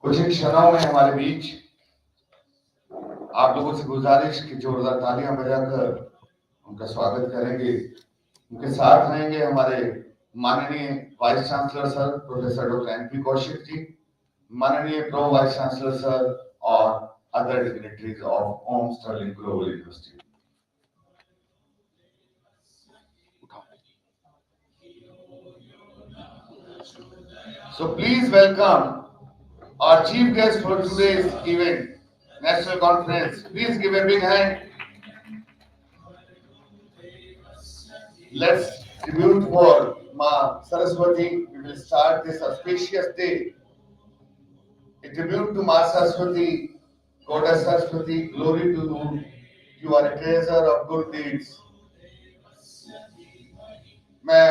कुछ ही क्षणों में हमारे बीच आप लोगों से गुजारिश कि जोरदार तालियां बजाकर उनका स्वागत करेंगे। उनके साथ रहेंगे हमारे माननीय vice chancellor sir professor doctor NP Kaushik ji, माननीय प्रो वाइस चांसलर सर और other dignitaries of Om sterling global university. So please welcome our chief guest for today's event, National Conference. Please give a big hand. Let's tribute for Ma Saraswati. We will start this auspicious day. A tribute to Ma Saraswati, Goddess Saraswati, glory to you. You are a treasure of good deeds. मैं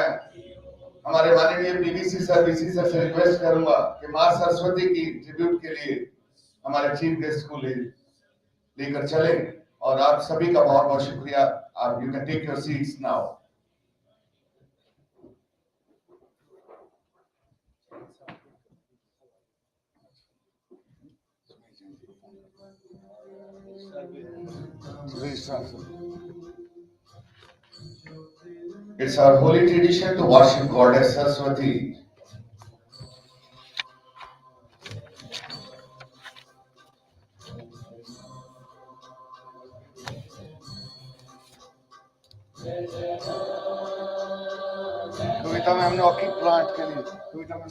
हमारे माननीय PVC sir VC sir से request करूंगा कि मां सरस्वती की tribute के लिए हमारे चीफ गेस्ट को लेकर चलें और आप सभी का बहुत बहुत शुक्रिया। आप you can take your seats now. It's our holy tradition to worship Goddess Saraswati. कविता में हमने ऑर्किड प्लांट के लिए कविता में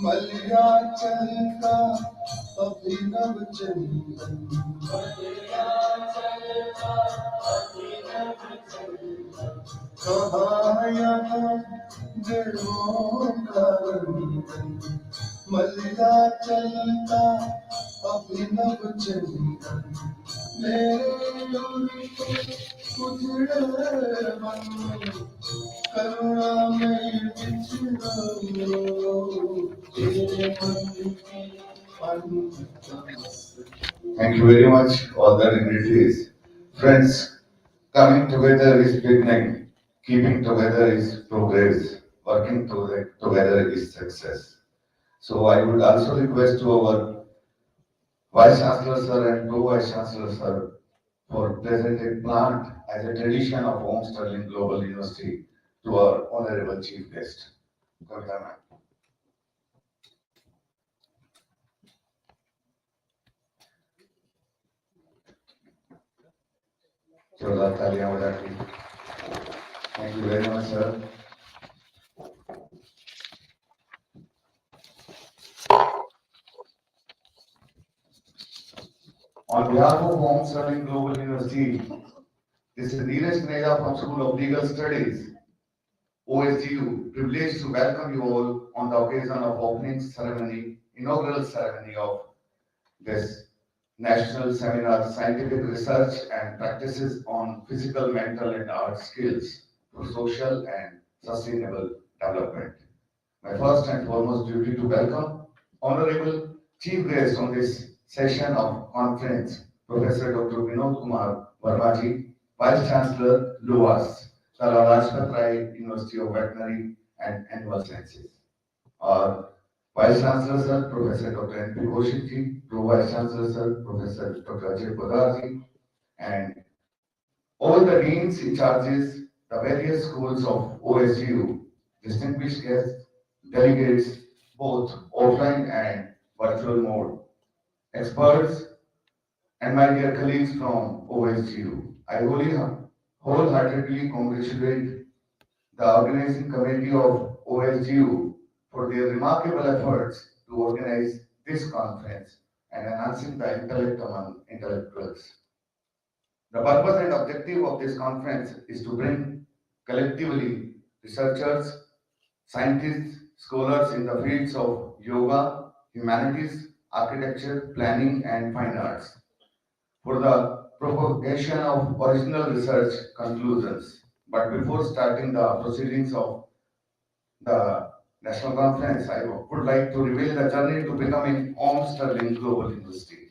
मलयाचल का अभिनव चंदन कहाँ यहाँ जड़ों का रंगन मलयाचल का अभिनव चंदन मेरे उजड़े मन करुणा में Thank you very much, all the dignitaries. Friends, coming together is beginning, keeping together is progress, working together is success. So I would also request to our Vice Chancellor Sir and Pro-Vice Chancellor Sir for presenting plant as a tradition of Om Sterling Global University to our Honorable Chief Guest. Kavita ma'am. Thank you very much, sir. On behalf of Om Sterling Global University, this is Neeraj Kaneda from School of Legal Studies, OSGU, privileged to welcome you all on the occasion of opening ceremony, inaugural ceremony of this National Seminar Scientific Research and Practices on Physical, Mental and Art Skills for Social and Sustainable Development. My first and foremost duty to welcome Honorable Chief Guest on this session of conference, Professor Dr. Vinod Kumar Vermaji, Vice Chancellor, LUAS, Lala Lajpat Rai University of Veterinary and Animal Sciences. Our Vice Chancellor Sir, Professor Dr. N.P. Kaushik ji, Pro-Vice Chancellor Sir, Professor Dr. Ajay Podar ji, and all the deans in charges, the various schools of OSGU, distinguished guests, delegates, both offline and virtual mode, experts, and my dear colleagues from OSGU. I wholeheartedly congratulate the organizing committee of OSGU for their remarkable efforts to organize this conference and enhancing the intellect among intellectuals. The purpose and objective of this conference is to bring collectively researchers, scientists, scholars in the fields of yoga, humanities, architecture, planning, and fine arts for the propagation of original research conclusions. But before starting the proceedings of the national conference, I would like to reveal the journey to becoming Om Sterling Global University.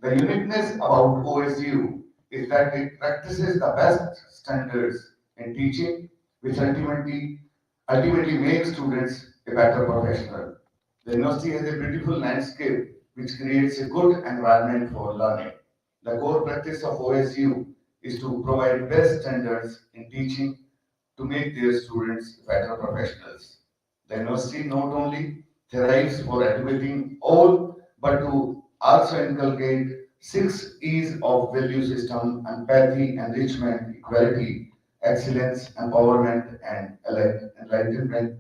The uniqueness about OSU is that it practices the best standards in teaching, which ultimately makes students a better professional. The university has a beautiful landscape which creates a good environment for learning. The core practice of OSU is to provide best standards in teaching to make their students better professionals. The university not only thrives for educating all, but to also inculcate six E's of value system: empathy, enrichment, equality, excellence, empowerment, and enlightenment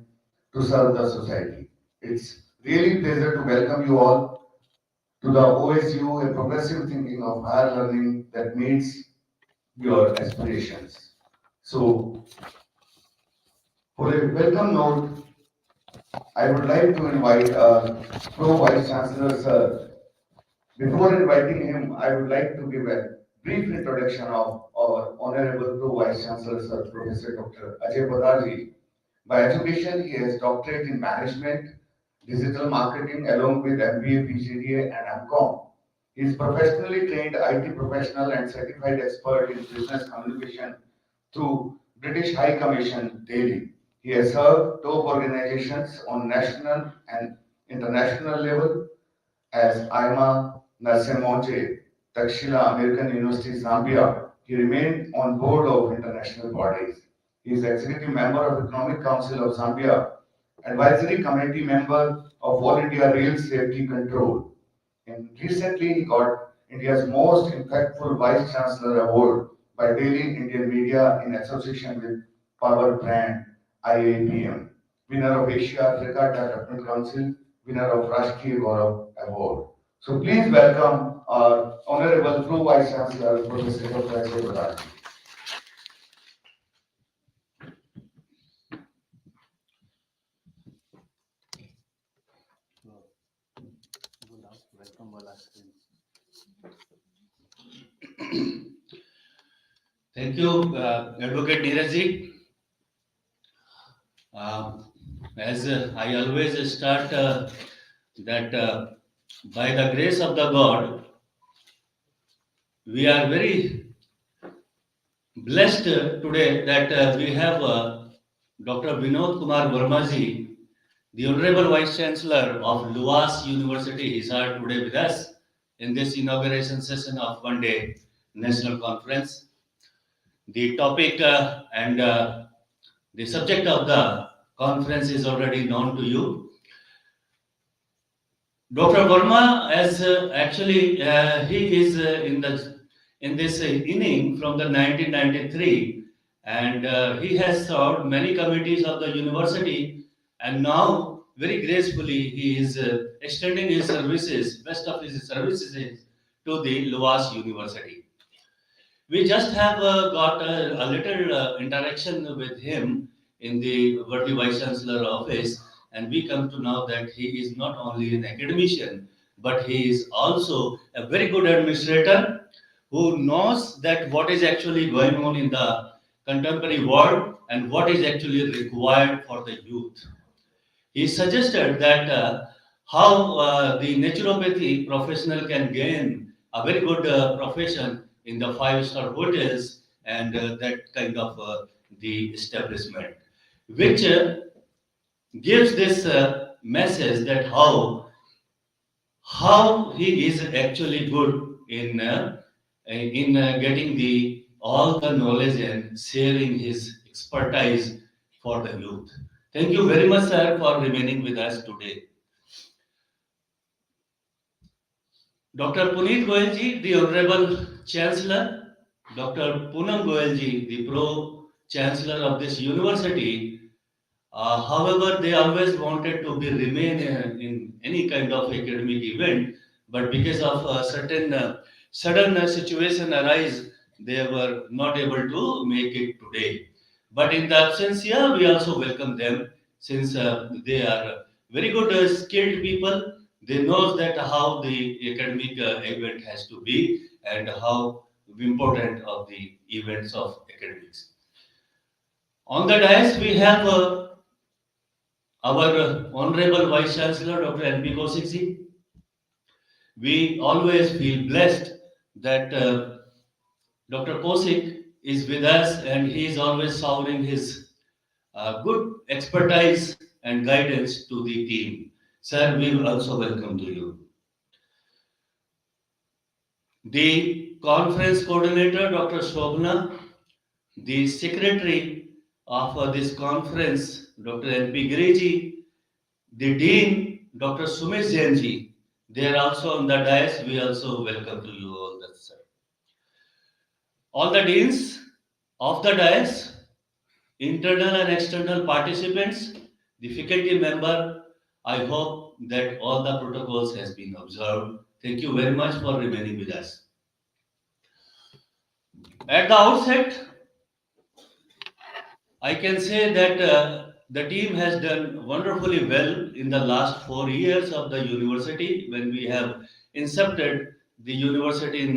to serve the society. It's really pleasure to welcome you all to the OSU, a progressive thinking of higher learning that meets your aspirations. So, for a welcome note, I would like to invite Pro Vice Chancellor Sir. Before inviting him, I would like to give a brief introduction of our Honorable Pro Vice Chancellor Sir, Professor Dr. Ajay Badarji. By education, he has doctorate in management, digital marketing, along with MBA, PGDA, and MCOM. He is professionally trained IT professional and certified expert in business communication through British High Commission, Delhi. He has served top organizations on national and international level as IMA Narsemonte, Takshila American University, Zambia. He remained on board of international bodies. He is executive member of Economic Council of Zambia, advisory committee member of All India Rail Safety Control. And recently he got India's most impactful Vice Chancellor Award by Daily Indian Media in association with Power Brand IAPM, winner of Asia Africa Development Council, winner of Rashtriya Gaurav Award. So please welcome our Honorable Pro Vice Chancellor, Professor Dr. Ajay Badarji. Thank you, Advocate Neeraj. As I always start that by the grace of the God, we are very blessed today that we have Dr. Vinod Kumar Vermaji, the Honorable Vice Chancellor of Luas University, is here today with us in this inauguration session of one day national conference. The topic and the subject of the conference is already known to you. Dr. Verma, as actually he is in this inning from the 1993, and he has served many committees of the university, and now very gracefully he is extending his services, best of his services, to the Luas University. We just have got a little interaction with him in the Worthy Vice Chancellor office, and we come to know that he is not only an academician, but he is also a very good administrator who knows that what is actually going on in the contemporary world and what is actually required for the youth. He suggested that how the naturopathy professional can gain a very good profession in the five-star hotels and that kind of the establishment, which gives this message that how he is actually good in getting the all the knowledge and sharing his expertise for the youth. Thank you very much, sir, for remaining with us today. Dr. Puneet Goyalji, the Honorable Chancellor, Dr. Poonam Goyalji, the Pro Chancellor of this university. However, they always wanted to be remain in any kind of academic event, but because of a certain sudden situation arise, they were not able to make it today. But in the absence here, we also welcome them since they are very good skilled people. They know that how the academic event has to be and how important of the events of academics. On the dais, we have our Honorable Vice Chancellor, Dr. N.P. Kaushik ji. We always feel blessed that Dr. Kaushik is with us and he is always showering his good expertise and guidance to the team. Sir, we will also welcome to you. The conference coordinator, Dr. Shobhana, the secretary of this conference, Dr. N.P. Giriji, the dean, Dr. Sumesh Jainji, they are also on the dais. We also welcome to you all, that, sir. All the deans of the dais, internal and external participants, the faculty member, I hope that all the protocols has been observed. Thank you very much for remaining with us. At the outset, I can say that the team has done wonderfully well in the last 4 years of the university when we have incepted the university in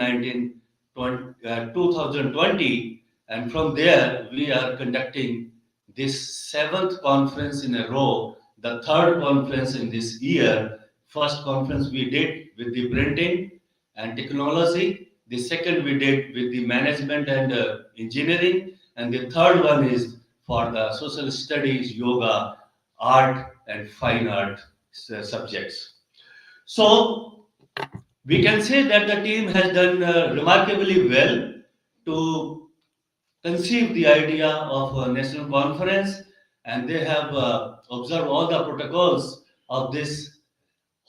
2020, and from there we are conducting this seventh conference in a row, the third conference in this year. First conference we did with the printing and technology, the second we did with the management and engineering, and the third one is for the social studies, yoga, art, and fine art subjects. So we can say that the team has done remarkably well to conceive the idea of a national conference, and they have observed all the protocols of this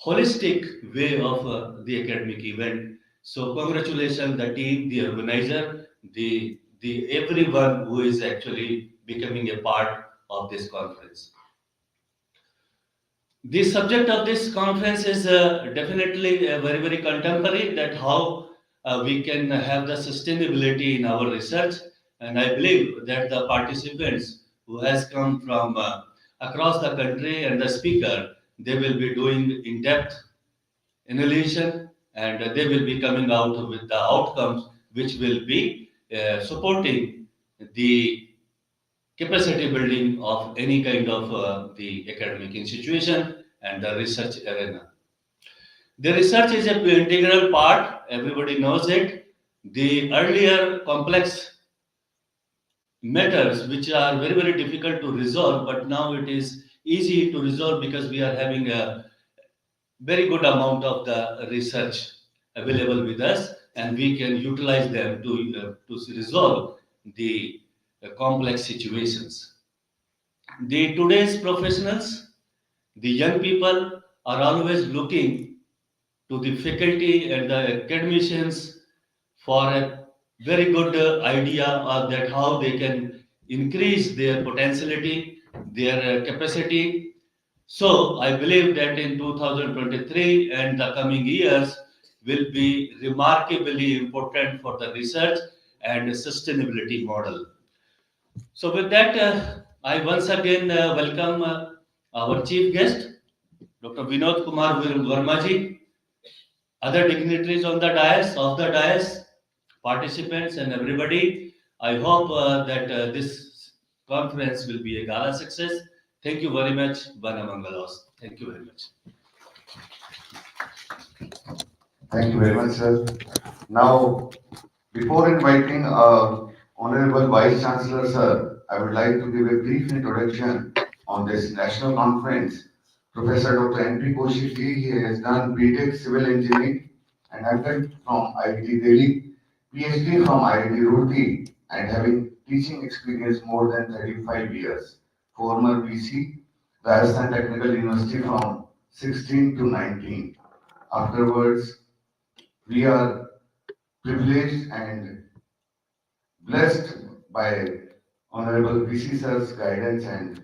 holistic way of the academic event. So congratulations the team, the organizer, the everyone who is actually becoming a part of this conference. The subject of this conference is definitely very contemporary, that how we can have the sustainability in our research, and I believe that the participants who has come from across the country and the speaker, they will be doing in-depth annihilation, and they will be coming out with the outcomes which will be supporting the capacity building of any kind of the academic institution and the research arena. The research is a integral part, everybody knows it. The earlier complex matters which are very difficult to resolve, but now it is easy to resolve because we are having a very good amount of the research available with us, and we can utilize them to resolve the complex situations. The today's professionals, the young people are always looking to the faculty and the academicians for a very good idea of that how they can increase their potentiality, their capacity. So I believe that in 2023 and the coming years will be remarkably important for the research and sustainability model. So with that, I once again welcome our chief guest, Dr. Vinod Kumar Verma ji, other dignitaries on the dais, participants and everybody. I hope that this conference will be a gala success. Thank you very much, Bana Mangalos. Thank you very much. Thank you very much, sir. Now, before inviting Honorable Vice Chancellor, sir, I would like to give a brief introduction on this national conference. Professor Dr. N.P. Kaushik ji, he has done BTech Civil Engineering and MTech from IIT Delhi, PhD from IIT Roorkee, and having teaching experience more than 35 years. Former VC, Rajasthan Technical University from 16 to 19. Afterwards, we are privileged and blessed by Honorable VC Sir's guidance and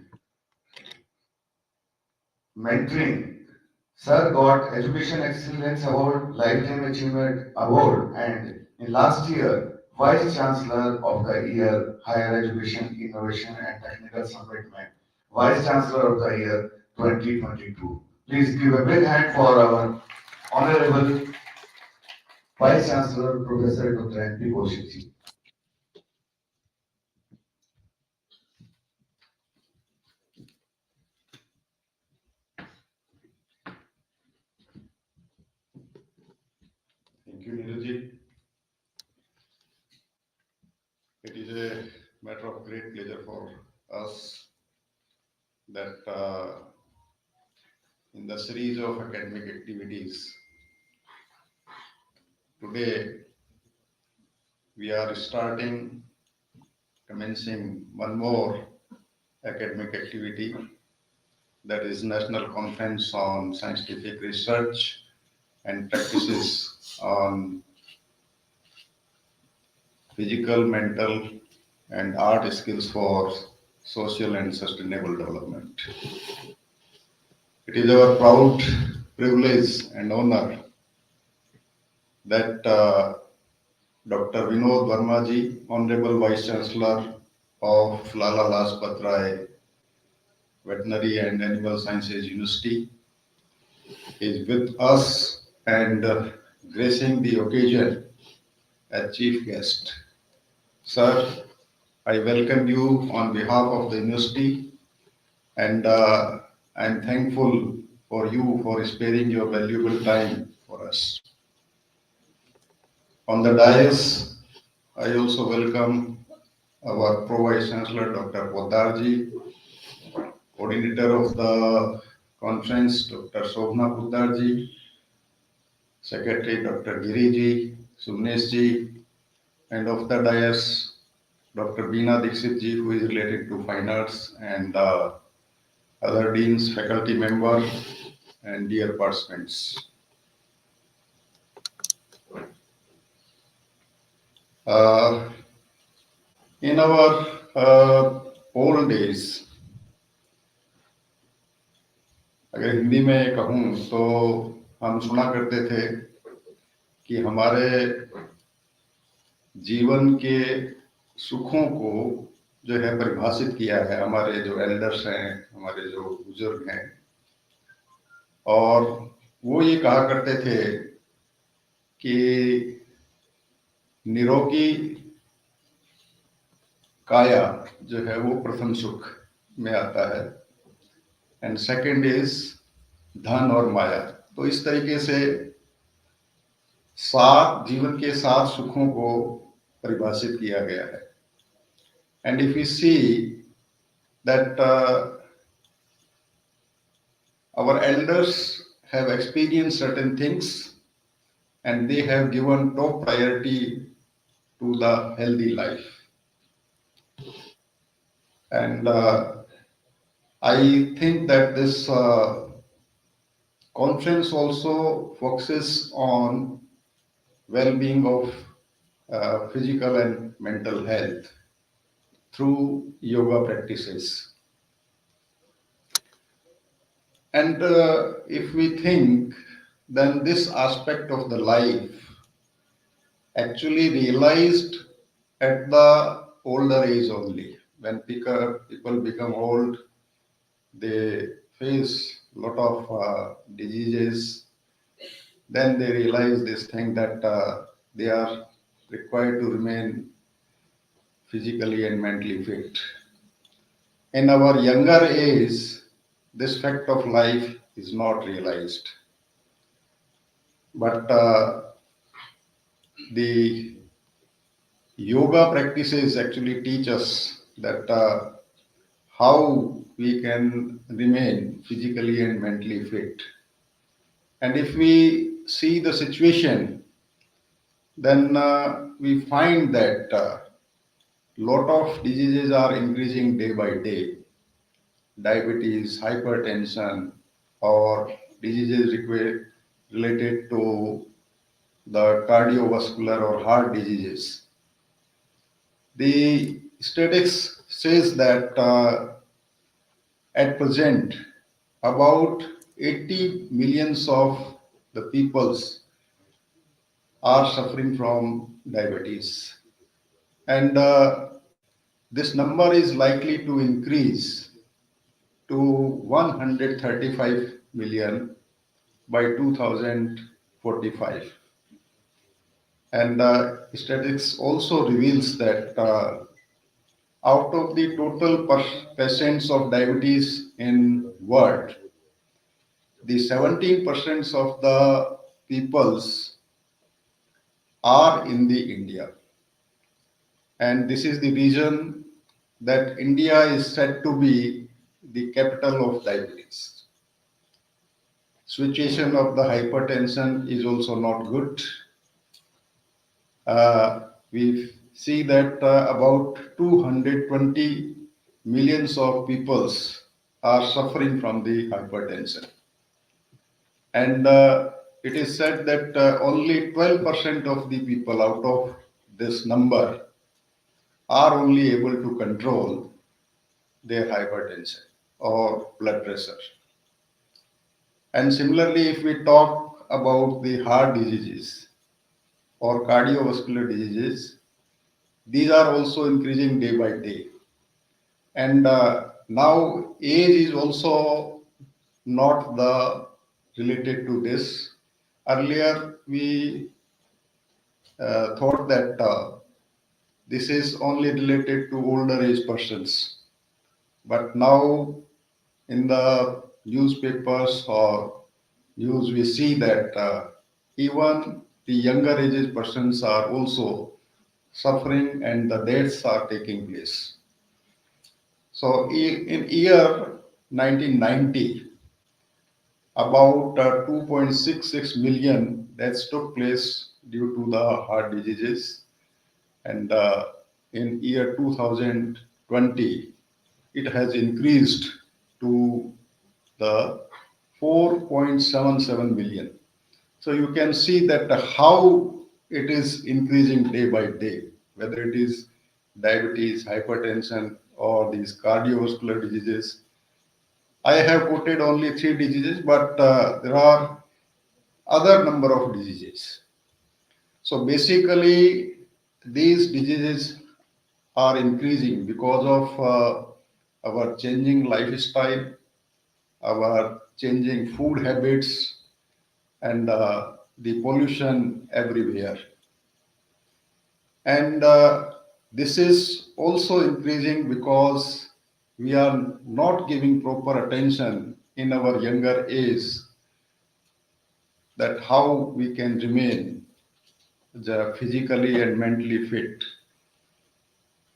mentoring. Sir got Education Excellence Award, Lifetime Achievement Award, and in last year, Vice Chancellor of the Year, Higher Education, Innovation and Technical Commitment, Vice Chancellor of the Year 2022. Please give a big hand for our Honorable Vice Chancellor, Professor Dr. N.P. Kaushik ji. Thank you, Neeraj. It is a matter of great pleasure for us that in the series of academic activities, today we are commencing one more academic activity, that is National Conference on Scientific Research and Practices on Physical, Mental and Art Skills for Social and Sustainable Development. It is our proud privilege and honor that Dr. Vinod Verma ji, Honorable Vice Chancellor of Lala Lajpat Rai Veterinary and Animal Sciences University, is with us and gracing the occasion as chief guest. Sir, I welcome you on behalf of the university, and I'm thankful for you for sparing your valuable time for us. On the dais, I also welcome our Pro Vice Chancellor, Dr. Poddar ji, coordinator of the conference, Dr. Shobhna Poddar ji, Secretary, Dr. Giri ji, Sumnesh ji, and of the dais, Dr. Beena Dixit ji, who is related to fine arts, and other deans, faculty member, and dear participants. In our old days, अगर हिंदी में कहूँ तो हम सुना करते थे कि हमारे जीवन के सुखों को जो है परिभाषित किया है हमारे जो एल्डर्स हैं, हमारे जो बुजुर्ग हैं, और वो ये कहा करते थे कि निरोगी काया जो है वो प्रथम सुख में आता है, एंड सेकंड इज धन और माया। तो इस तरीके से जीवन के 7 सुखों को परिभाषित किया गया है। And if you see that our elders have experienced certain things and they have given top priority to the healthy life. And I think that this conference also focuses on well-being of physical and mental health through yoga practices. And if we think, then this aspect of the life actually realized at the older age only. When people become old, they face a lot of diseases. Then they realize this thing that they are required to remain physically and mentally fit. In our younger age, this fact of life is not realized. But the yoga practices actually teach us that how we can remain physically and mentally fit. And if we see the situation, then we find that lot of diseases are increasing day by day. Diabetes, hypertension, or diseases related to the cardiovascular or heart diseases. The statistics says that at present, about 80 millions of the peoples are suffering from diabetes. And this number is likely to increase to 135 million by 2045. And statistics also reveals that out of the total patients of diabetes in world, the 17% of the peoples are in the India. And this is the reason that India is said to be the capital of diabetes. Situation of the hypertension is also not good. We see that about 220 millions of peoples are suffering from the hypertension. And it is said that only 12% of the people out of this number are only able to control their hypertension or blood pressure. And similarly, if we talk about the heart diseases or cardiovascular diseases, these are also increasing day by day. And now age is also not the related to this. Earlier, we thought that this is only related to older age persons. But now in the newspapers or news, we see that even the younger ages persons are also suffering and the deaths are taking place. So in year 1990, about 2.66 million deaths took place due to the heart diseases. And in year 2020, it has increased to the 4.77 million. So you can see that how it is increasing day by day, whether it is diabetes, hypertension, or these cardiovascular diseases. I have quoted only three diseases, but there are other number of diseases. So basically, these diseases are increasing because of our changing lifestyle, our changing food habits, and the pollution everywhere. And this is also increasing because we are not giving proper attention in our younger age that how we can remain physically and mentally fit.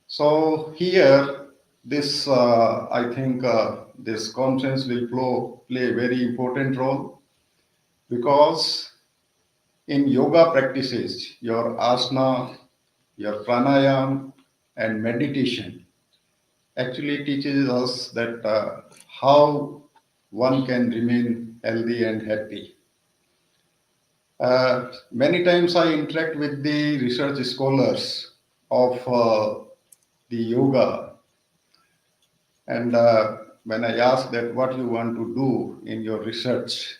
So here, this I think this conference will play a very important role because in yoga practices, your asana, your pranayam, and meditation actually teaches us that how one can remain healthy and happy. Many times I interact with the research scholars of the yoga, and when I ask that what you want to do in your research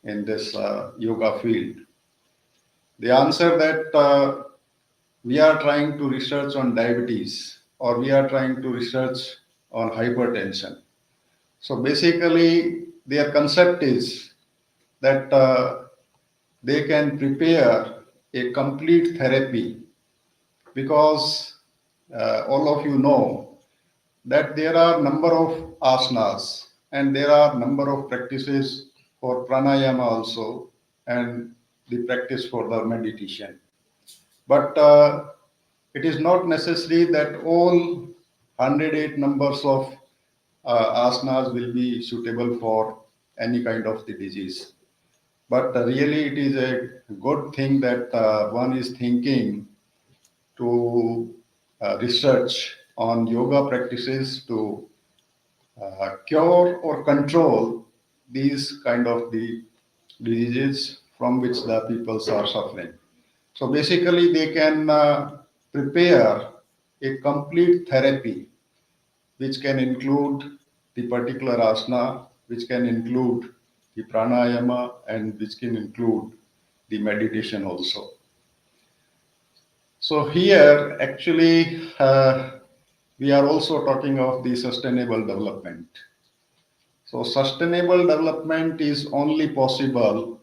in this yoga field, they answer that we are trying to research on diabetes or we are trying to research on hypertension. So basically, their concept is that they can prepare a complete therapy because all of you know that there are number of asanas and there are number of practices for pranayama also and the practice for the meditation. But it is not necessary that all 108 numbers of asanas will be suitable for any kind of the disease. But really, it is a good thing that one is thinking to research on yoga practices to cure or control these kind of the diseases from which the peoples are suffering. So basically, they can prepare a complete therapy which can include the particular asana, which can include the pranayama, and which can include the meditation also. So here, actually, we are also talking of the sustainable development. So sustainable development is only possible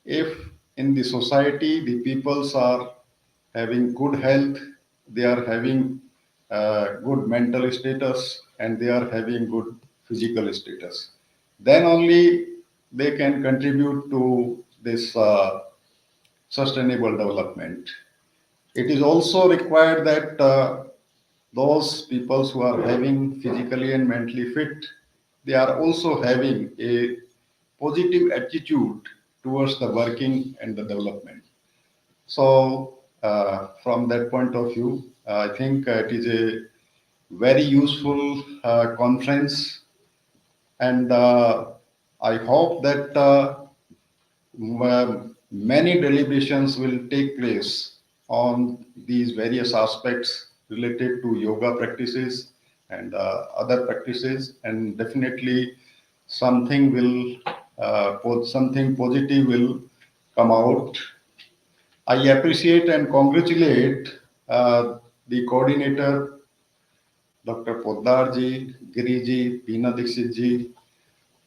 if in the society the peoples are having good health, they are having good mental status, and they are having good physical status. Then only they can contribute to this sustainable development. It is also required that those people who are having physically and mentally fit, they are also having a positive attitude towards the working and the development. So, from that point of view, I think it is a very useful conference, and I hope that many deliberations will take place on these various aspects related to yoga practices and other practices, and definitely something will something positive will come out. I appreciate and congratulate the coordinator, Dr. Poddarji, Giriji, Peena Dixitji,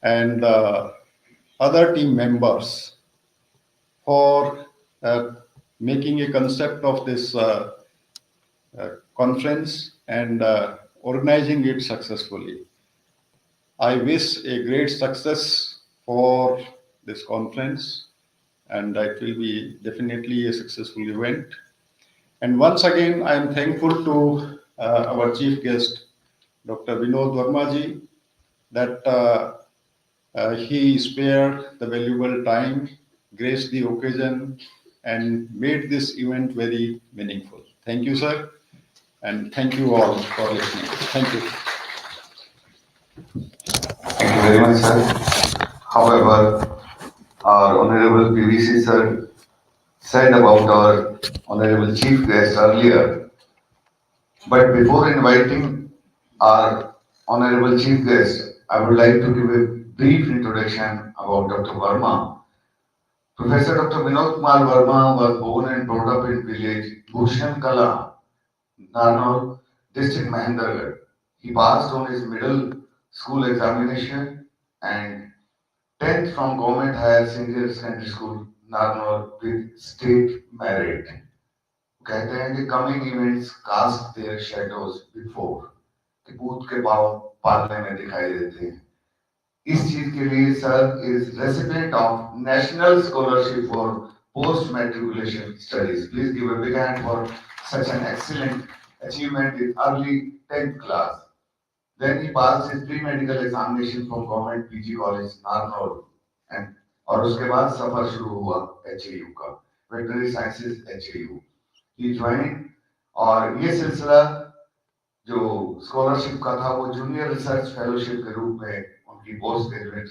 and other team members for making a concept of this conference and organizing it successfully. I wish a great success for this conference, and it will be definitely a successful event. And once again, I am thankful to our chief guest, Dr. Vinod Verma ji, that he spared the valuable time, graced the occasion, and made this event very meaningful. Thank you, sir, and thank you all for listening. Thank you. Thank you very much, sir. However, our Honorable PVC sir said about our Honorable Chief Guest earlier, but before inviting our Honorable Chief Guest, I would like to give a brief introduction about Dr. Verma. Professor Dr. Vinod Kumar Verma was born and brought up in village Bhushan Kala, Narnaul, district Mahendragarh. He passed on his middle school examination and 10th from Government Higher Senior Secondary School, Narnaul, with state merit. कहते हैं कि coming events cast their shadows before, कि भूत के पांव पालने में दिखाई देते हैं. इस चीज के लिए sir is recipient of National Scholarship for Post Matriculation Studies. Please give a big hand for such an excellent achievement in early 10th class. Then he passed his pre-medical examination from Government PG College, Narnaul, and और उसके बाद सफर शुरू हुआ HAU का, Veterinary Sciences HAU. He joined और ये सिलसिला जो स्कॉलरशिप का था वो जूनियर रिसर्च फेलोशिप के रूप में उनकी पोस्ट ग्रेजुएट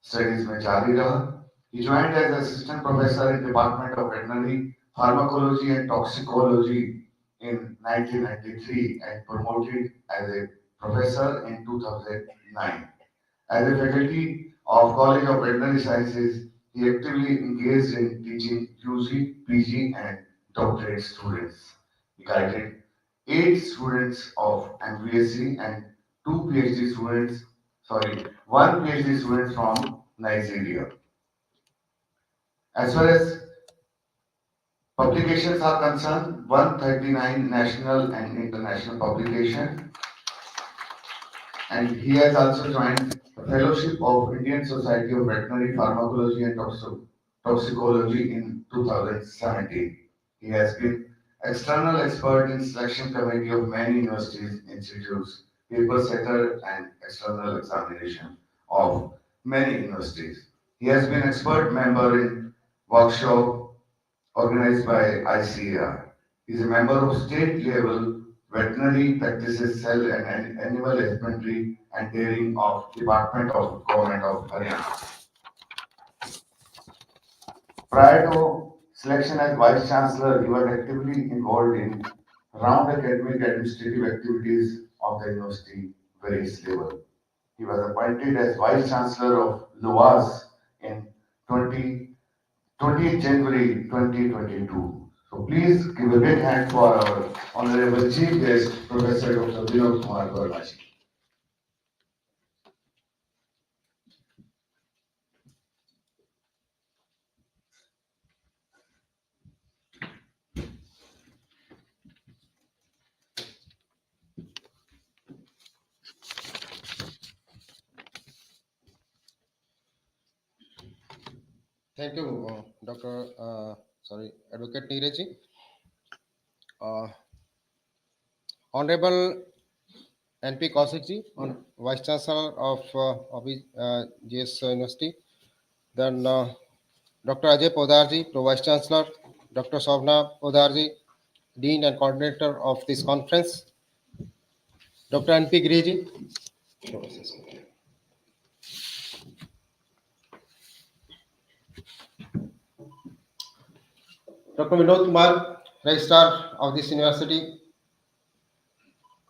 स्टडीज में जारी रहा. He joined as assistant professor in Department of Veterinary Pharmacology and Toxicology in 1993 and promoted as a professor in 2009. As a faculty of College of Veterinary Sciences, he actively engaged in teaching UG, PG and doctorate students. He guided 8 students of MBSc and 1 PhD student from Nigeria. As far as publications are concerned, 139 national and international publications, and he has also joined the Fellowship of Indian Society of Veterinary Pharmacology and Toxicology in 2017. He has been external expert in selection committee of many universities, institutes, paper setter and external examination of many universities. He has been expert member in workshop organized by ICAR. He is a member of state level veterinary practices cell and animal husbandry and dairying of Department of Government of Haryana. Prior to selection as Vice Chancellor, he was actively involved in round academic administrative activities of the university various level. He was appointed as Vice Chancellor of LUAS in 20th January 2022. So please give a big hand for our Honorable Chief Guest, Professor Dr. Vinod Kumar Verma. Thank you, Dr. Advocate Neeraj, uh, Honorable NP Kaushik ji, on Vice Chancellor of GS University, then Dr. Ajay Podar ji, Pro Vice Chancellor, Dr. Shobna Podar ji, Dean and Coordinator of this conference, Dr. NP Giri ji, Dr. Vinod Kumar, Registrar of this university,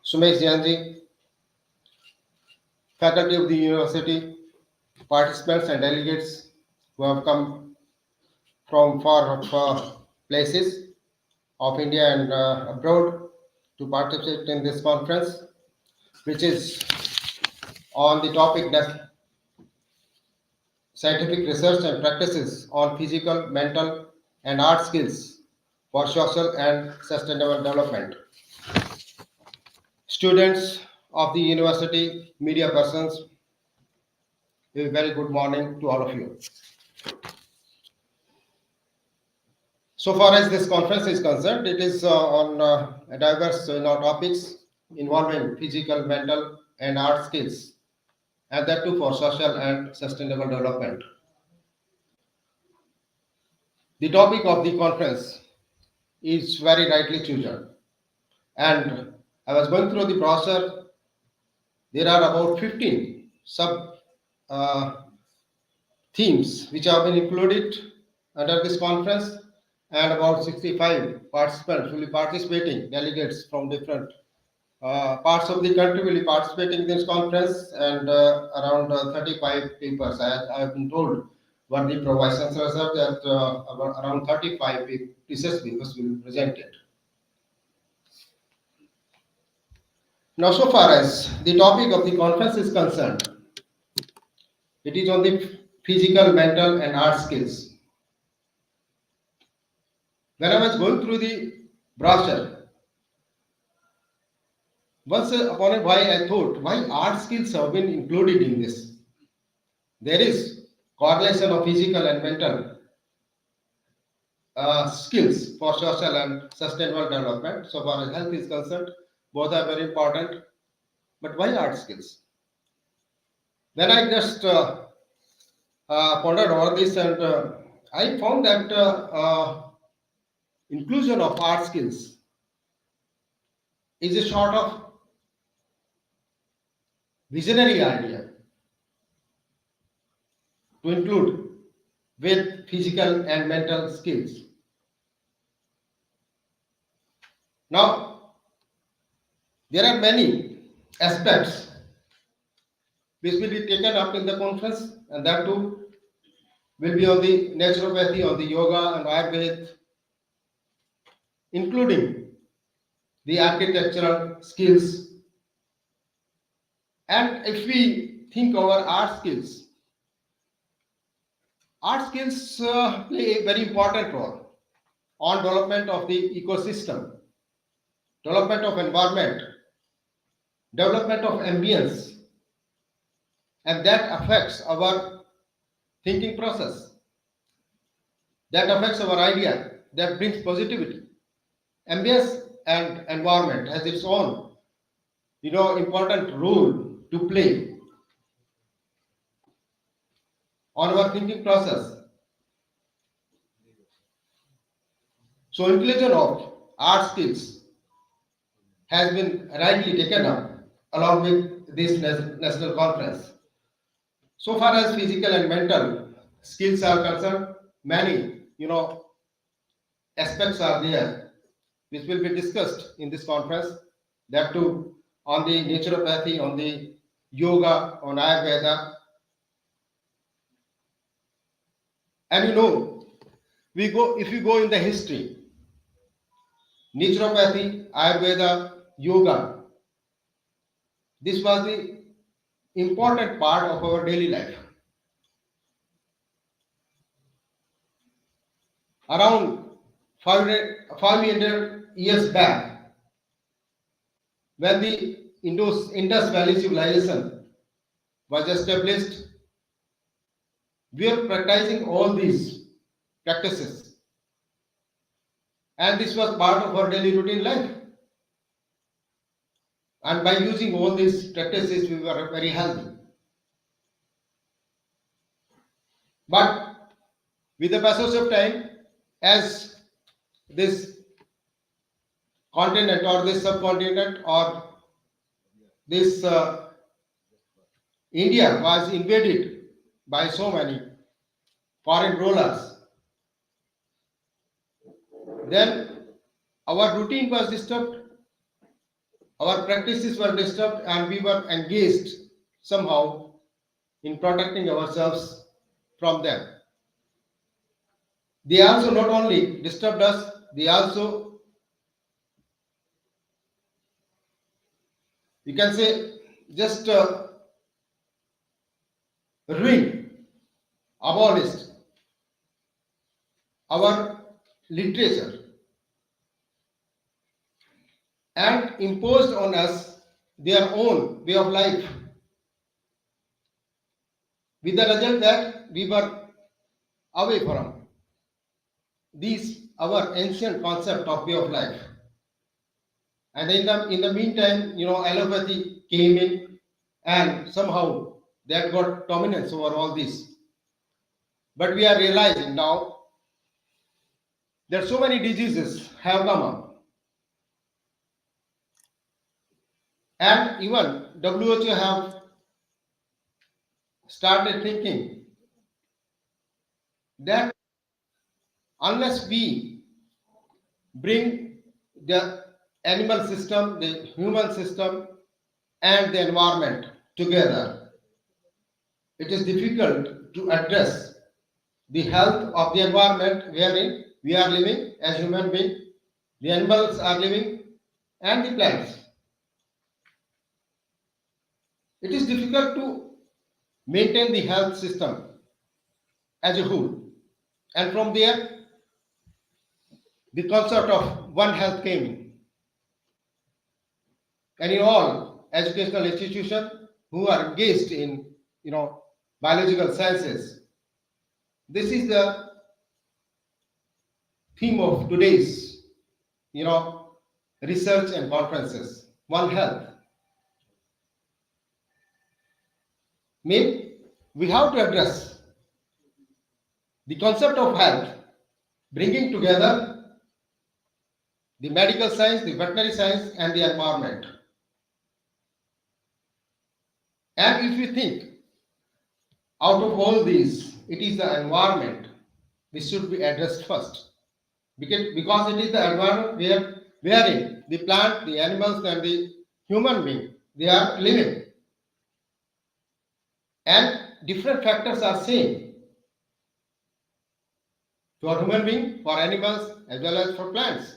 Sumesh Jain ji, faculty of the university, participants and delegates who have come from far places of India and abroad to participate in this conference, which is on the topic that scientific research and practices on physical, mental, and art skills for social and sustainable development. Students of the university, media persons, a very good morning to all of you. So far as this conference is concerned, it is on diverse topics involving physical, mental, and art skills, and that too for social and sustainable development. The topic of the conference is very rightly chosen, and I was going through the brochure. There are about 15 sub uh, themes which have been included under this conference, and about 65 participants will be participating, delegates from different parts of the country will be participating in this conference, and around 35 papers. I have been told what the Vice Chancellor said that around 35 research papers will be presented. Now, so far as the topic of the conference is concerned, it is on the physical, mental, and art skills. When I was going through the brochure, once upon a while I thought, why art skills have been included in this? There is correlation of physical and mental skills for social and sustainable development. So far as health is concerned, both are very important. But why art skills? Then I just pondered over this, and I found that inclusion of art skills is a sort of visionary idea to include with physical and mental skills. Now, there are many aspects which will be taken up in the conference, and that too will be on the naturopathy, on the yoga and Ayurveda, including the architectural skills. And if we think over art skills play a very important role on development of the ecosystem, development of environment, development of ambience, and that affects our thinking process, that affects our idea, that brings positivity. Ambience and environment has its own, important role to play on our thinking process. So inclusion of art skills has been rightly taken up along with this national conference. So far as physical and mental skills are concerned, many aspects are there which will be discussed in this conference. That too on the naturopathy, on the yoga, on Ayurveda. And if you go in the history, naturopathy, Ayurveda, yoga, this was the important part of our daily life. Around 500 years back, when the Indus Valley civilization was established, we are practicing all these practices and this was part of our daily routine life. And by using all these practices, we were very healthy. But with the passage of time, as this continent or this subcontinent or this India was invaded by so many foreign rulers, then our routine was disturbed, our practices were disturbed, and we were engaged somehow in protecting ourselves from them. They also not only disturbed us, they also, you can say, just ruined, abolished our literature and imposed on us their own way of life, with the result that we were away from these our ancient concept of way of life. And in the meantime, allopathy came in, and somehow that got dominance over all this. But we are realizing now that so many diseases have come up, and even WHO have started thinking that unless we bring the animal system, the human system, and the environment together, it is difficult to address the health of the environment wherein we are living as human beings, the animals are living, and the plants. It is difficult to maintain the health system as a whole. And from there, the concept of One Health came in. And in all educational institutions who are engaged in, biological sciences, this is the theme of today's, research and conferences. One Health. Mean we have to address the concept of health, bringing together the medical science, the veterinary science, and the environment. And if you think out of all these, it is the environment which should be addressed first, because it is the environment wherein the plant, the animals, and the human being, they are living. And different factors are same for human being, for animals, as well as for plants.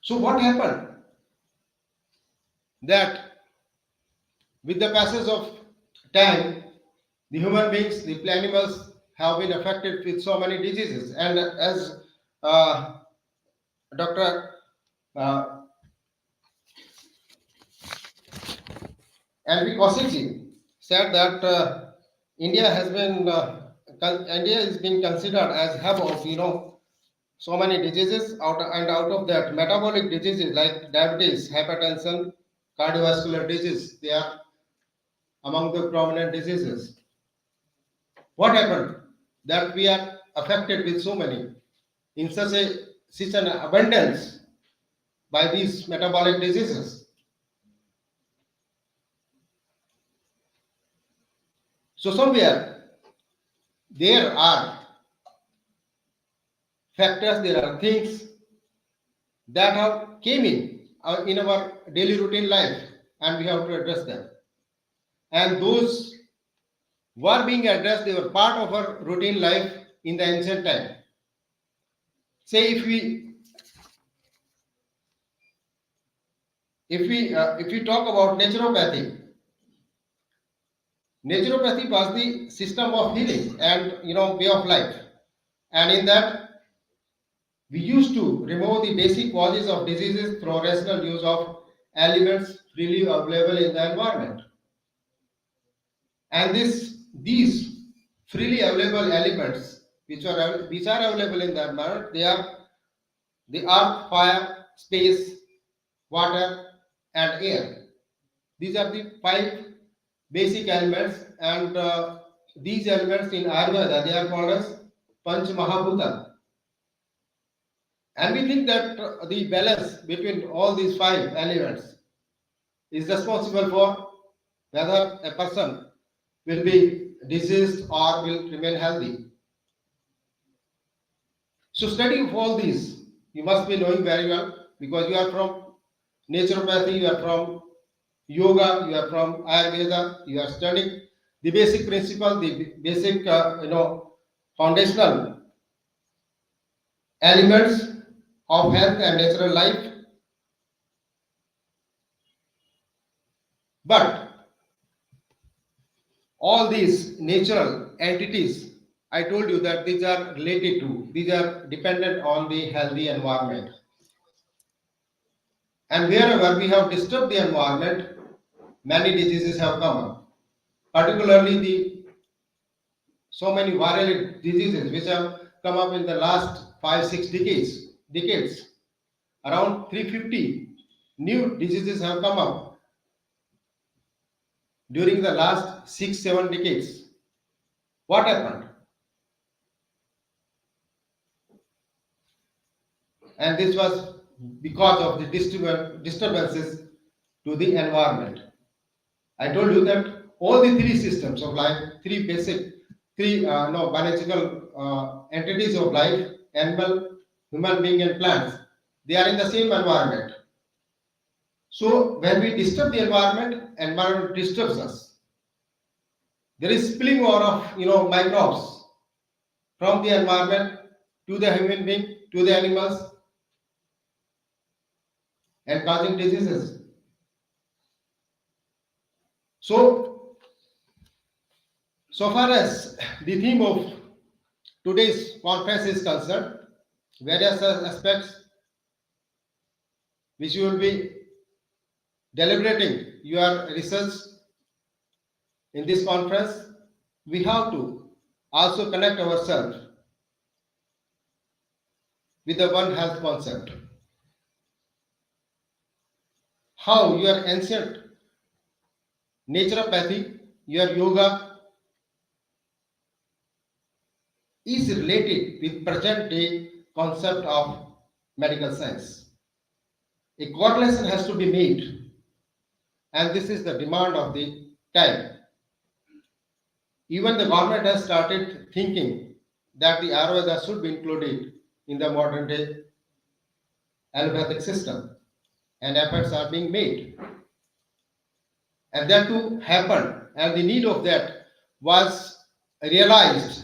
So what happened? That with the passage of time, the human beings, the animals have been affected with so many diseases. And as Dr. N.V. Kaushik said that India is being considered as hub of so many diseases, out of that, metabolic diseases like diabetes, hypertension, cardiovascular disease, they are among the prominent diseases. What happened? That we are affected with so many, in such an abundance by these metabolic diseases. So somewhere there are factors, there are things that have came in our daily routine life, and we have to address them. And those were being addressed, they were part of our routine life in the ancient time. Say if we talk about naturopathy, naturopathy was the system of healing and way of life, and in that we used to remove the basic causes of diseases through rational use of elements freely available in the environment. And these freely available elements which are available in the environment. They are the earth, fire, space, water, and air. These are the five basic elements, and these elements in Ayurveda they are called as Panch Mahabhuta. And we think that the balance between all these five elements is responsible for whether a person will be diseased or will remain healthy. So study of all these, you must be knowing very well because you are from naturopathy, you are from yoga, you are from Ayurveda, you are studying the basic principle, the basic, foundational elements of health and natural life. But all these natural entities, I told you that these are related to, these are dependent on the healthy environment. And wherever we have disturbed the environment, many diseases have come up, particularly the so many viral diseases which have come up in the last 5-6 decades. Around 350 new diseases have come up during the last 6-7 decades. What happened? And this was because of the disturbances to the environment. I told you that all the three systems of life, biological entities of life, animal, human being and plants, they are in the same environment. So when we disturb the environment disturbs us. There is spilling over of microbes from the environment to the human being, to the animals, and causing diseases. So far as the theme of today's conference is concerned, various aspects which you will be deliberating your research in this conference, we have to also connect ourselves with the One Health concept. How your ancient naturopathy, your yoga is related with present day concept of medical science. A correlation has to be made, and this is the demand of the time. Even the government has started thinking that the Ayurveda should be included in the modern day allopathic system, and efforts are being made. And that too happened, and the need of that was realized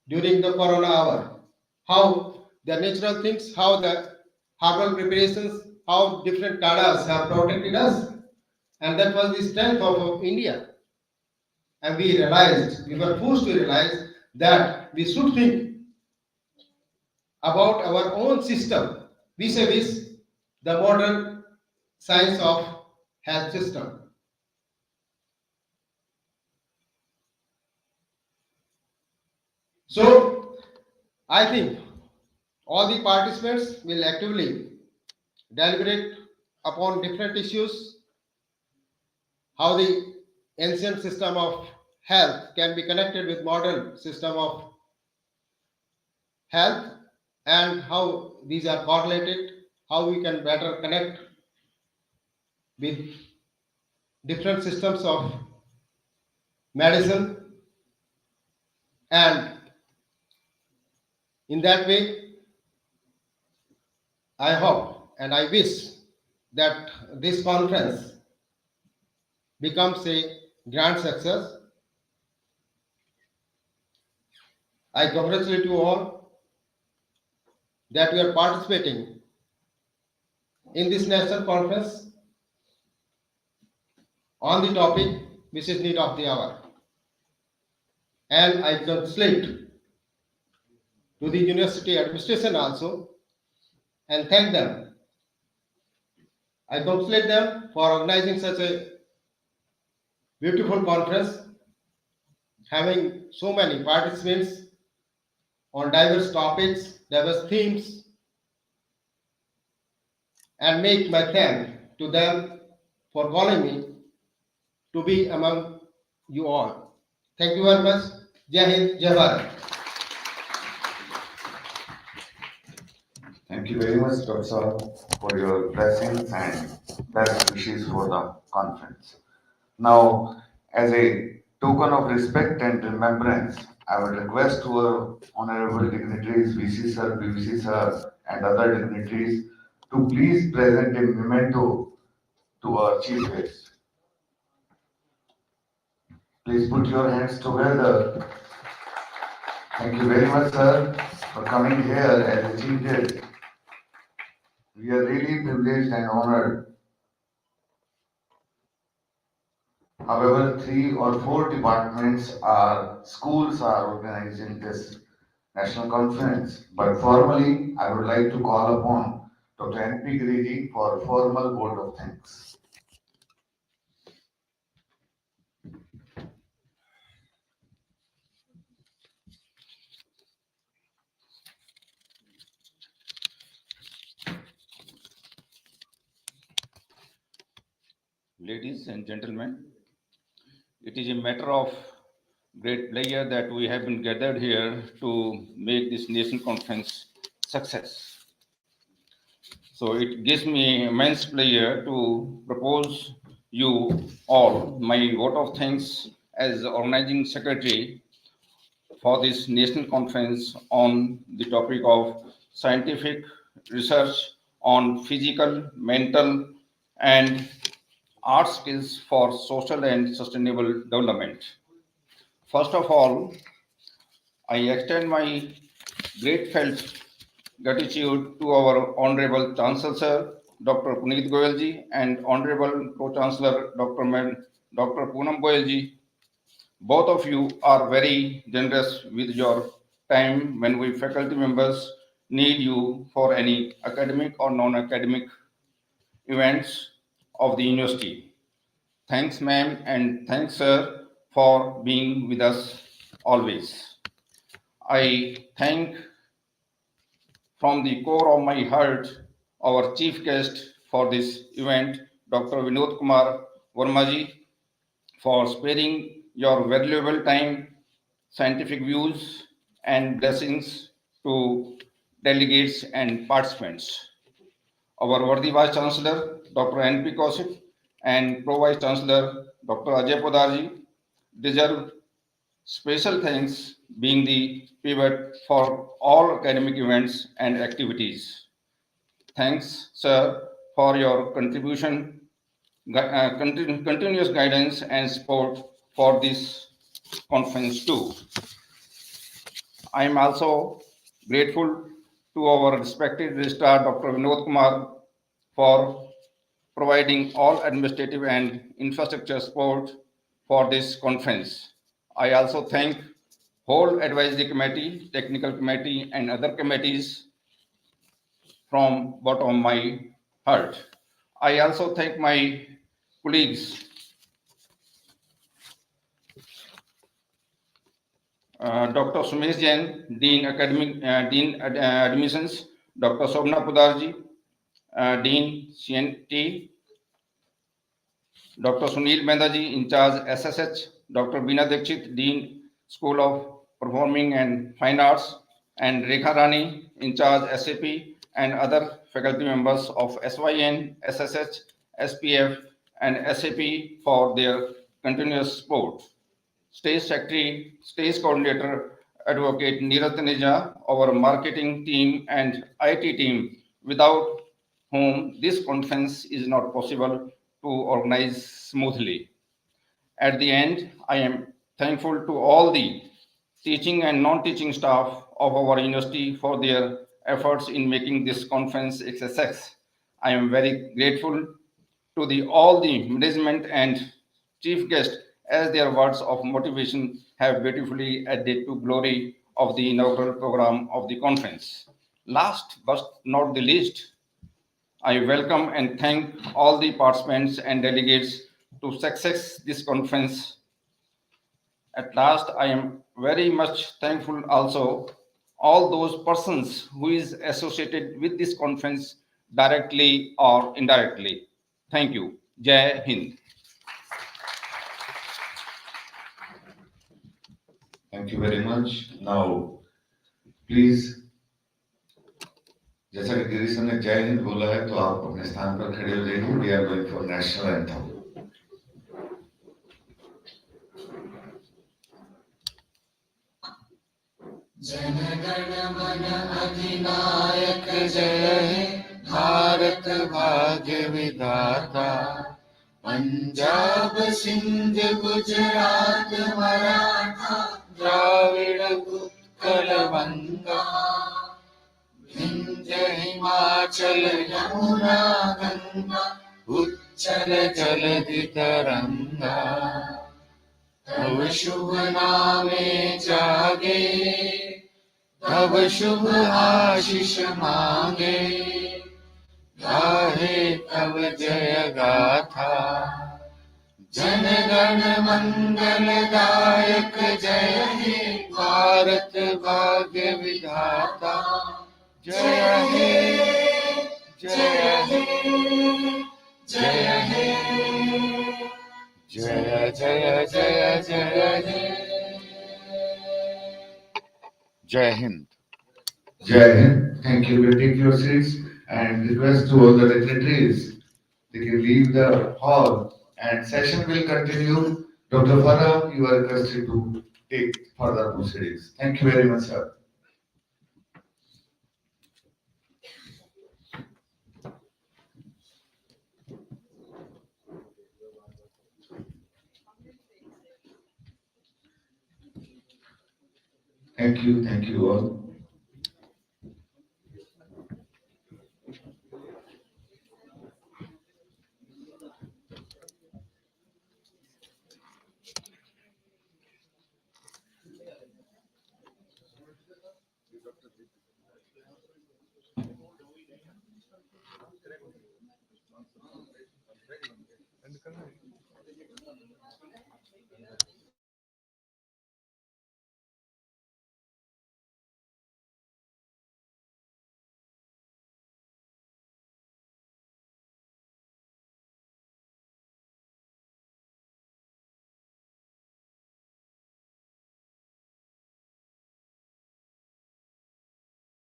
during the corona hour. How the natural things, how the herbal preparations, how different kadas have protected us, and that was the strength of India. And we were forced to realize that we should think about our own system vis-a-vis the modern science of health system. So I think all the participants will actively deliberate upon different issues, how the ancient system of health can be connected with modern system of health, and how these are correlated, how we can better connect with different systems of medicine, and in that way I hope and I wish that this conference becomes a grand success. I congratulate you all that you are participating in this national conference on the topic which is need of the hour. And I congratulate to the university administration also and thank them. I congratulate them for organizing such a beautiful conference, having so many participants on diverse topics, diverse themes, and make my thanks to them for calling me to be among you all. Thank you very much. Jai Hind, Jai Bharat. Thank you very much, Dr. Saab, for your blessings and best wishes for the conference. Now, as a token of respect and remembrance, I would request to our honorable dignitaries, VC sir, PVC sir, and other dignitaries to please present a memento to our chief guest. Please put your hands together. Thank you very much, sir, for coming here as a chief guest. We are really privileged and honored. However, 3 or 4 departments schools are organizing this national conference. But formally, I would like to call upon Dr. N.P. Giriji for a formal vote of thanks. Ladies and gentlemen, it is a matter of great pleasure that we have been gathered here to make this nation conference success. So it gives me immense pleasure to propose you all my vote of thanks as organizing secretary for this national conference on the topic of scientific research on physical, mental, and art skills for social and sustainable development. First of all, I extend my grateful gratitude to our Honorable Chancellor Sir, Dr. Puneet Goyalji, and Honorable Pro-Chancellor Dr. Poonam Goyalji. Both of you are very generous with your time when we faculty members need you for any academic or non-academic events of the university. Thanks, ma'am, and thanks, sir, for being with us always. I thank from the core of my heart our chief guest for this event, Dr. Vinod Kumar Vermaji, for sparing your valuable time, scientific views, and blessings to delegates and participants. Our worthy Vice Chancellor, Dr. N.P. Kaushik, and Pro Vice Chancellor, Dr. Ajay Podarji, deserve special thanks being the pivot for all academic events and activities. Thanks, sir, for your continuous guidance and support for this conference too. I am also grateful to our respected registrar, Dr. Vinod Kumar, for providing all administrative and infrastructure support for this conference. I also thank whole advisory committee, technical committee, and other committees from bottom of my heart. I also thank my colleagues, Dr. Sumesh Jain, Dean Admissions, Dr. Sobna Podarji, Dean CNT, Dr. Sunil Mendaji, in charge SSH, Dr. Bina Dikshit, Dean School of Performing and Fine Arts, and Rekha Rani, in charge SAP, and other faculty members of SYN, SSH, SPF, and SAP for their continuous support. State Secretary, State Coordinator, Advocate Neeraj Taneja, our marketing team and IT team, without whom this conference is not possible to organize smoothly. At the end, I am thankful to all the teaching and non-teaching staff of our university for their efforts in making this conference a success. I am very grateful to all the management and chief guest as their words of motivation have beautifully added to glory of the inaugural program of the conference. Last but not the least, I welcome and thank all the participants and delegates to success this conference. At last, I am very much thankful also all those persons who is associated with this conference directly or indirectly. Thank you. Jai Hind. Thank you very much. Now, please, जैसा कि गिरीश ने जय हिंद बोला है, तो आप अपने स्थान पर खड़े हो जाइए. We are going for national anthem. Jana Gana मन अधिनायक जय हे भारत भाग्य विधाता पंजाब सिंध गुजरात मराठा द्राविड़ उत्कल बंगा विंध्य हिमाचल यमुना गंगा उच्चल जलधि तरंगा तव शुभ नामे जागे तब शुभ आशीष मांगे गाहे तब जय गाथा जन गण मंगल दायक जय हे भारत भाग्य विधाता जय हे जय हे जय हे जय जय जय जय हे जय Hind. Jai Hind. Thank you. We'll take your seats and request to all the dignitaries. They can leave the hall and session will continue. Dr. Farah, you are requested to take further proceedings. Thank you very much, sir. Thank you all.